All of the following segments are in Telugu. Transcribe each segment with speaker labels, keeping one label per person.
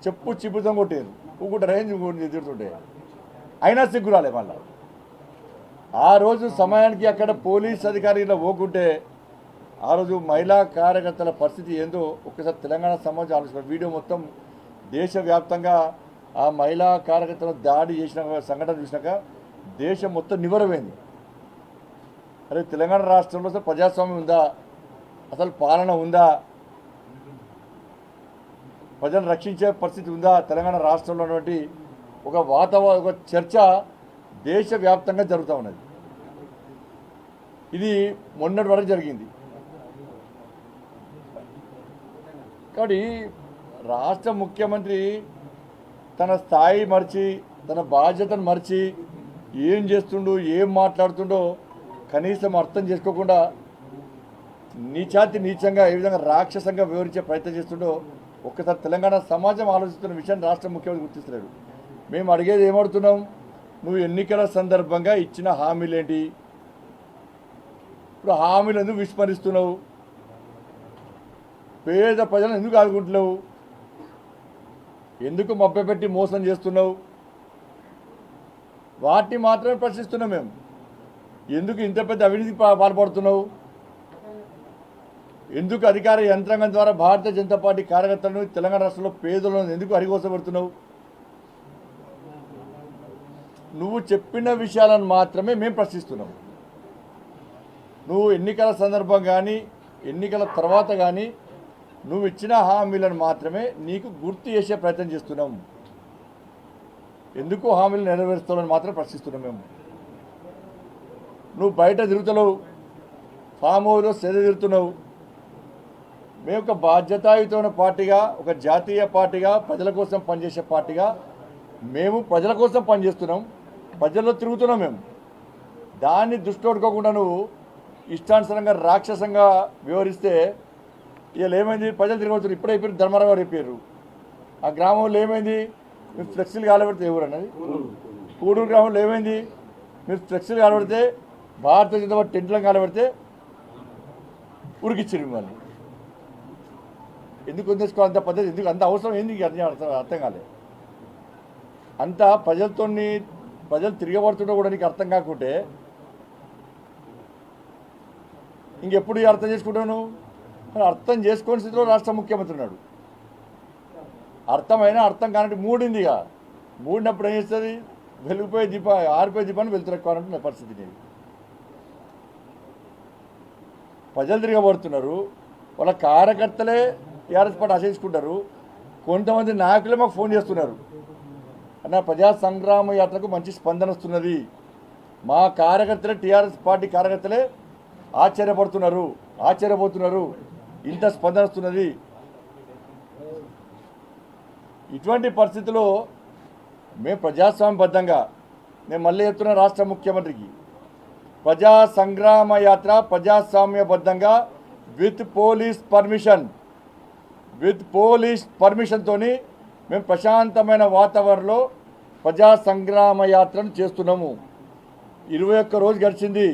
Speaker 1: చెప్పు చిప్పుతం కొట్టేది ఊకుంటే రేంజ్ తిడుతుంటే అయినా సిగ్గురాలే మళ్ళా. ఆ రోజు సమయానికి అక్కడ పోలీస్ అధికారులు పోకుంటే ఆ రోజు మహిళా కార్యకర్తల పరిస్థితి ఏందో ఒక్కసారి తెలంగాణ సమాజం ఆలోచన. వీడియో మొత్తం దేశవ్యాప్తంగా ఆ మహిళా కార్యకర్తలు దాడి చేసిన సంఘటన చూసినాక దేశం మొత్తం నివరమైంది. అరే తెలంగాణ రాష్ట్రంలో అసలు ప్రజాస్వామ్యం ఉందా, అసలు పాలన ఉందా, ప్రజలను రక్షించే పరిస్థితి ఉందా తెలంగాణ రాష్ట్రంలో ఉన్నటువంటి ఒక చర్చ దేశవ్యాప్తంగా జరుగుతూ ఉన్నది. ఇది మొన్నటి వరకు జరిగింది. కాబట్టి రాష్ట్ర ముఖ్యమంత్రి తన స్థాయి మర్చి తన బాధ్యతను మర్చి ఏం చేస్తుండో ఏం మాట్లాడుతుండో కనీసం అర్థం చేసుకోకుండా నీచాతి నీచంగా ఏ విధంగా రాక్షసంగా వివరించే ప్రయత్నం చేస్తుండో ఒక్కసారి తెలంగాణ సమాజం ఆలోచిస్తున్న విషయాన్ని రాష్ట్ర ముఖ్యమంత్రి గుర్తిస్తున్నాడు. మేము అడిగేది ఏమడుతున్నాం, నువ్వు ఎన్నికల సందర్భంగా ఇచ్చిన హామీలేంటి, ఇప్పుడు హామీలు ఎందుకు విస్మరిస్తున్నావు, పేద ప్రజలను ఎందుకు ఆదుకుంటున్నావు, ఎందుకు మభ్యపెట్టి మోసం చేస్తున్నావు, వాటిని మాత్రమే ప్రశ్నిస్తున్నాం మేము. ఎందుకు ఇంత పెద్ద అవినీతికి పాల్పడుతున్నావు, ఎందుకు అధికార యంత్రాంగం ద్వారా భారతీయ జనతా పార్టీ కార్యకర్తలను తెలంగాణ రాష్ట్రంలో పేదలను ఎందుకు అరిగోసపెడుతున్నావు, నువ్వు చెప్పిన విషయాలను మాత్రమే మేము ప్రశ్నిస్తున్నాం. నువ్వు ఎన్నికల సందర్భం కానీ ఎన్నికల తర్వాత కానీ నువ్వు ఇచ్చిన హామీలను మాత్రమే నీకు గుర్తు చేసే ప్రయత్నం చేస్తున్నాం. ఎందుకు హామీలు నెరవేరుస్తామని మాత్రం ప్రశ్నిస్తున్నాం మేము. నువ్వు బయట తిరుగుతున్నావు, ఫామ్ హౌస్లో సేద తిరుగుతున్నావు. మేము ఒక బాధ్యతాయుతమైన పార్టీగా, ఒక జాతీయ పార్టీగా, ప్రజల కోసం పనిచేసే పార్టీగా మేము ప్రజల కోసం పనిచేస్తున్నాం, ప్రజల్లో తిరుగుతున్నాం మేము. దాన్ని దృష్టి పెట్టుకోకుండా నువ్వు ఇష్టానుసారంగా రాక్షసంగా వివరిస్తే వీళ్ళు ఏమైంది, ప్రజలు తిరగబడుతున్నారు. ఇప్పుడే అయిపోయారు, ధర్మారావు గారు అయిపోయారు. ఆ గ్రామంలో ఏమైంది, మీరు ఫ్లెక్సీలు కాలబెడితే ఎవరు అన్నది, కూడూరు గ్రామంలో ఏమైంది, మీరు ఫ్లెక్సీలు కాలబెడితే భారతీయ జనతా పార్టీ టెంట్లను కాలబెడితే ఉరికిచ్చారు మిమ్మల్ని. ఎందుకు వదిలేసుకోవాలి అంత పద్ధతి, ఎందుకు అంత అవసరం ఏంది అర్థం కాలేదు. అంతా ప్రజలు తిరగబడుతుంటే కూడా నీకు అర్థం కాకుంటే ఇంకెప్పుడు అర్థం చేసుకుంటాను. అర్థం చేసుకునే స్థితిలో రాష్ట్ర ముఖ్యమంత్రి ఉన్నాడు. అర్థమైనా అర్థం కానట్టు మూడిందిగా, మూడినప్పుడు ఏం చేస్తుంది, వెలిగిపోయే ఆరిపోయే దీపాన్ని వెళ్తురెక్కువాలంటున్న పరిస్థితి. నేను ప్రజలు తిరగబడుతున్నారు, వాళ్ళ కార్యకర్తలే టీఆర్ఎస్ పార్టీ ఆశించుకుంటారు. కొంతమంది నాయకులే మాకు ఫోన్ చేస్తున్నారు, అన్న ప్రజా సంగ్రామ యాత్రకు మంచి స్పందన వస్తున్నది, మా కార్యకర్తలే టీఆర్ఎస్ పార్టీ కార్యకర్తలే ఆశ్చర్యపోతున్నారు, ఇంత స్పందన వస్తున్నది. ఇటువంటి పరిస్థితుల్లో మేము ప్రజాస్వామ్యబద్ధంగా, నేను మళ్ళీ చెప్తున్నా రాష్ట్ర ముఖ్యమంత్రికి, ప్రజా సంగ్రామ యాత్ర ప్రజాస్వామ్యబద్ధంగా విత్ పోలీస్ పర్మిషన్తో మేము ప్రశాంతమైన వాతావరణంలో ప్రజా సంగ్రామ యాత్రను చేస్తున్నాము. 21 రోజు గడిచింది,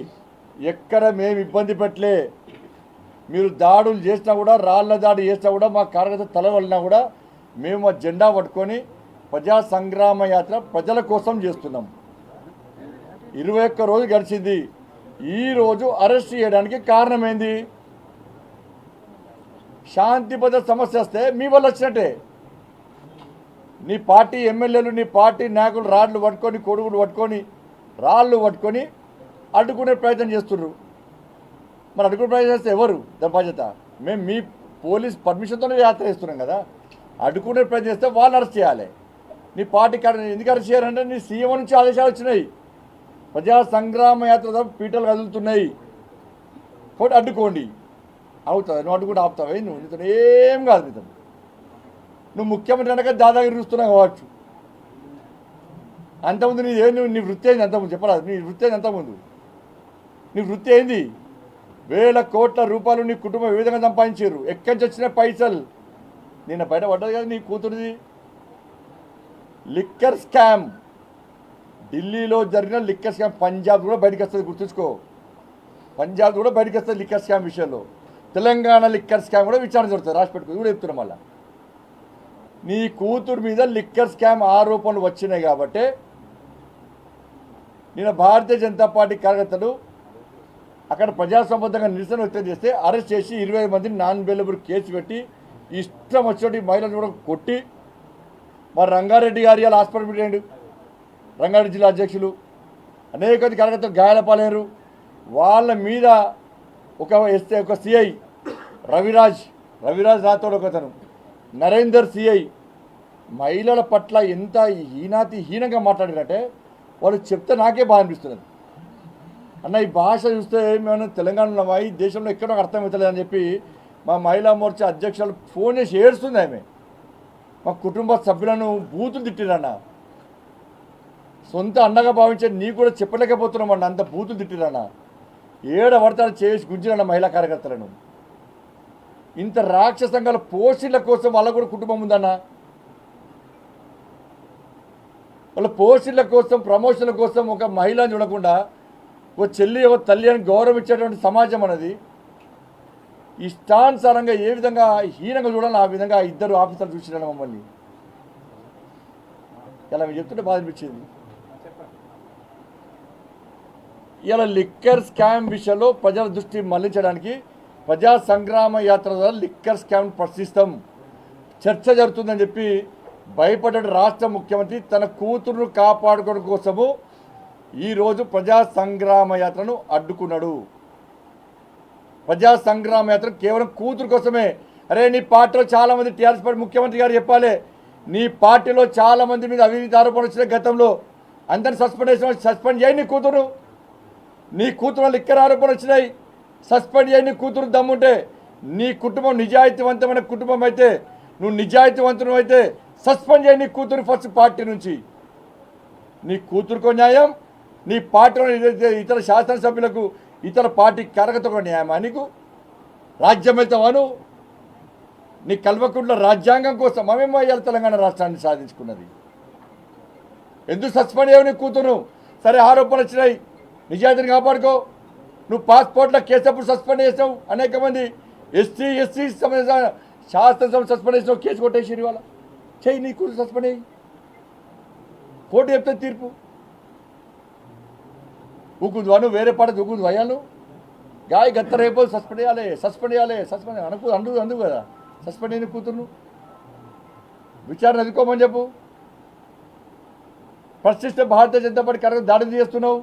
Speaker 1: ఎక్కడ మేము ఇబ్బంది పెట్టలే. మీరు దాడులు చేసినా కూడా, రాళ్ల దాడి చేసినా కూడా, మా కార్యకర్త తల వలినా కూడా మేము మా జెండా పట్టుకొని ప్రజా సంగ్రామ యాత్ర ప్రజల కోసం చేస్తున్నాం. 21 రోజు గడిచింది. ఈరోజు అరెస్ట్ చేయడానికి కారణమైంది, శాంతి భద్రత సమస్య వస్తే మీ వల్ల వచ్చినట్టే. నీ పార్టీ ఎమ్మెల్యేలు, నీ పార్టీ నాయకులు రాళ్ళు పట్టుకొని, కొడుకులు పట్టుకొని, రాళ్ళు పట్టుకొని అడ్డుకునే ప్రయత్నం చేస్తున్నారు. మరి అడ్డుకునే ప్రయత్నం చేస్తే ఎవరు దాని బాధ్యత? మేము మీ పోలీస్ పర్మిషన్తోనే యాత్ర చేస్తున్నాం కదా. అడ్డుకునే ప్రయత్నం చేస్తే వాళ్ళు అరెస్ట్ చేయాలి. నీ పార్టీ ఎందుకు అరెస్ట్ చేయాలంటే నీ సీఎం నుంచి ఆదేశాలు వచ్చినాయి, ప్రజా సంగ్రామ యాత్ర పీటలు కదులుతున్నాయి, కాబట్టి అడ్డుకోండి. అవుతుంది, నువ్వు అడ్డుకుంటే ఆపుతావే, నువ్వు నీతో ఏం కాదు. నువ్వు ముఖ్యమంత్రి అనక దాదాగిరి చూస్తున్నావు కావచ్చు. అంతకుముందు నీ వృత్తి అయింది, అంతకుముందు చెప్పరాదు. నీ వృత్తి అయింది అంతకుముందు. నీ వృత్తి ఏంది? వేల కోట్ల రూపాయలు నీ కుటుంబం ఏ విధంగా సంపాదించారు, ఎక్కడి నుంచి వచ్చిన పైసలు. నిన్న బయట పడ్డది కదా నీ కూతురిది లిక్కర్ స్కామ్. ఢిల్లీలో జరిగిన లిక్కర్ స్కామ్ పంజాబ్ కూడా బయటకు వస్తుంది, గుర్తుంచుకో. పంజాబ్ కూడా బయటకు వస్తుంది లిక్కర్ స్కామ్ విషయంలో. తెలంగాణ లిక్కర్ స్కామ్ కూడా విచారణ జరుగుతుంది, రాసి పెట్టుకో. ఇది కూడా చెప్తున్నాం. మళ్ళీ నీ కూతురు మీద లిక్కర్ స్కామ్ ఆరోపణలు వచ్చినాయి కాబట్టి నిన్న భారతీయ జనతా పార్టీ కార్యకర్తలు అక్కడ ప్రజాసంబంధంగా నిరసన వ్యక్తం చేస్తే అరెస్ట్ చేసి 20 మందిని నాన్ బెయిలబుల్ కేసు పెట్టి ఇష్టం వచ్చినట్టు మహిళలు కూడా కొట్టి మరి రంగారెడ్డి గారి ఇలా హాస్పిటల్ పెట్టాడు. రంగారెడ్డి జిల్లా అధ్యక్షులు అనేక మంది కార్యకర్తలు గాయాలపాలేరు. వాళ్ళ మీద ఒక సిఐ రవిరాజ్ రాథోడ్ ఒకతను, నరేందర్ సిఐ మహిళల పట్ల ఎంత హీనంగా మాట్లాడినట్టే వాళ్ళు చెప్తే నాకే బాధ అనిపిస్తున్నది. అన్న ఈ భాష చూస్తే మేము తెలంగాణలో ఈ దేశంలో ఎక్కడో అర్థమవుతలేదు అని చెప్పి మా మహిళా మోర్చా అధ్యక్షులు ఫోన్ చేసి ఏడుస్తుంది ఆమె. మా కుటుంబ సభ్యులను బూతులు తిట్టిరన్న, సొంత అన్నగా భావించే నీ కూడా చెప్పలేకపోతున్నామన్న, అంత బూతులు తిట్టిరన్న, ఏడవడతాడు చేసి గుంజిరన్న మహిళా కార్యకర్తలను. ఇంత రాక్షసంగా పోస్టుల కోసం వాళ్ళ కూడా కుటుంబం ఉందన్న. వాళ్ళ పోస్టుల కోసం ప్రమోషన్ల కోసం ఒక మహిళను చూడకుండా ఓ చెల్లి ఓ తల్లి అని గౌరవం ఇచ్చేటువంటి సమాజం అనేది ఇష్టానుసారంగా ఏ విధంగా హీనంగా చూడాలి ఆ విధంగా ఇద్దరు ఆఫీసర్లు చూసినారు మమ్మల్ని. ఇలా చెప్తుంటే బాధ అనిపించింది. ఇలా లిక్కర్ స్కామ్ విషయంలో ప్రజల దృష్టి మళ్లించడానికి ప్రజా సంగ్రామ యాత్ర ద్వారా లిక్కర్ స్కామ్ ప్రశ్నిస్తాం, చర్చ జరుగుతుందని చెప్పి భయపడ్డ రాష్ట్ర ముఖ్యమంత్రి తన కూతురును కాపాడుకోవడం కోసము ఈరోజు ప్రజా సంగ్రామ యాత్రను అడ్డుకున్నాడు. ప్రజా సంగ్రామ యాత్ర కేవలం కూతురు కోసమే. అరే నీ పార్టీలో చాలామంది టీఆర్ఎస్ పార్టీ ముఖ్యమంత్రి గారు చెప్పాలి, నీ పార్టీలో చాలామంది మీద అవినీతి ఆరోపణలు వచ్చినాయి గతంలో, అందరిని సస్పెండ్ చేయి. నీ కూతురు లిక్కర్ ఆరోపణలు వచ్చినాయి, సస్పెండ్ చేయి. నీ కూతురు దమ్ముంటే, నీ కుటుంబం నిజాయితీవంతమైన కుటుంబం అయితే, నువ్వు నిజాయితీవంతుడు అయితే సస్పెండ్ చేయి నీ కూతురు ఫస్ట్ పార్టీ నుంచి. నీ కూతురుకో న్యాయం, నీ పార్టీలో ఇతర శాసనసభ్యులకు ఇతర పార్టీ కార్యకర్తలకు న్యాయమా? నీకు రాజ్యం వెళ్తావాను? నీ కల్వకుంట్ల రాజ్యాంగం కోసం మేమేమో ఇవాళ తెలంగాణ రాష్ట్రాన్ని సాధించుకున్నది. ఎందుకు సస్పెండ్ చేయవు నీ కూతురు? సరే ఆరోపణలు వచ్చినాయి, నిజాయితీని కాపాడుకో. నువ్వు పాస్పోర్ట్లో కేసప్పుడు సస్పెండ్ చేసావు, అనేక మంది ఎస్సీ శాసనసభ సస్పెండ్ చేసినావు, కేసు కొట్టేసి వాళ్ళ చెయ్యి. నీ కూతురు సస్పెండ్ అయ్యి కోర్టు చెప్తే తీర్పు. ఊకుద్వాను వేరే పాట ఊకుదు వయాను గాయ గత్త రేపు సస్పెండ్ చేయాలి అందుకు కదా సస్పెండ్ అయిన కూతురును విచారణ ఎదుర్కోమని చెప్పు. ప్రశ్నిస్తే భారతీయ జనతా పార్టీ కార్యక్రమం దాడులు చేస్తున్నావు.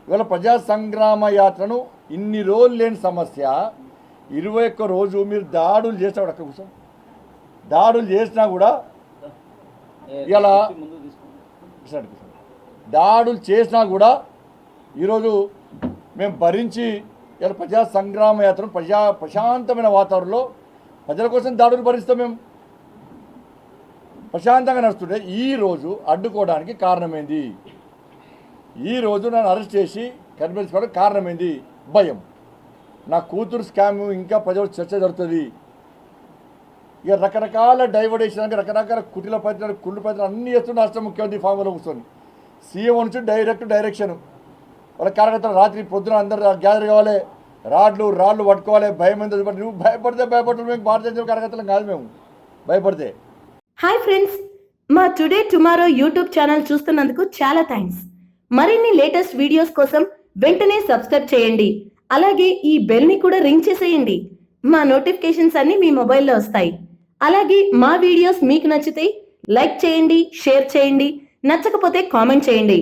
Speaker 1: ఇవాళ ప్రజా సంగ్రామ యాత్రను ఇన్ని రోజులు లేని సమస్య 21 రోజు మీరు దాడులు చేసినా కూడా కూర్చో, దాడులు చేసినా కూడా ఇలా దాడులు చేసినా కూడా ఈరోజు మేము భరించి ఇలా ప్రజా సంగ్రామ యాత్రను ప్రశాంతమైన వాతావరణంలో ప్రజల కోసం దాడులు భరిస్తాం. మేము ప్రశాంతంగా నడుస్తుంటే ఈరోజు అడ్డుకోవడానికి కారణమైంది. ఈరోజు నన్ను అరెస్ట్ చేసి కనిపించుకోవడానికి కారణమైంది భయం. నా కూతురు స్కామ్ ఇంకా ప్రజలు చర్చ జరుగుతుంది. ఇక రకరకాల డైవర్టేషన్, రకరకాల కుల ప్రయత్నాలు అన్నీ చేస్తున్న రాష్ట్ర ముఖ్యమంత్రి ఫామ్లో కూర్చొని సీఎం నుంచి డైరెక్షన్ వాళ్ళ కార్యకర్తలు రాత్రి పొద్దున అందరూ గ్యాదర్ కావాలి, రాళ్ళు పట్టుకోవాలి. భయం ఎంత నువ్వు భయపడితే మేము భారతీయ జనతా కార్యకర్తలు కాదు, మేము భయపడితే.
Speaker 2: హాయ్ ఫ్రెండ్స్, మా టుడే టుమారో యూట్యూబ్ ఛానల్ చూస్తున్నందుకు చాలా థ్యాంక్స్. మరిన్ని లేటెస్ట్ వీడియోస్ కోసం వెంటనే సబ్స్క్రైబ్ చేయండి. అలాగే ఈ బెల్ ని కూడా రింగ్ చేసేయండి. మా నోటిఫికేషన్స్ అన్ని మీ మొబైల్లో వస్తాయి. అలాగే మా వీడియోస్ మీకు నచ్చితే లైక్ చేయండి, షేర్ చేయండి, నచ్చకపోతే కామెంట్ చేయండి.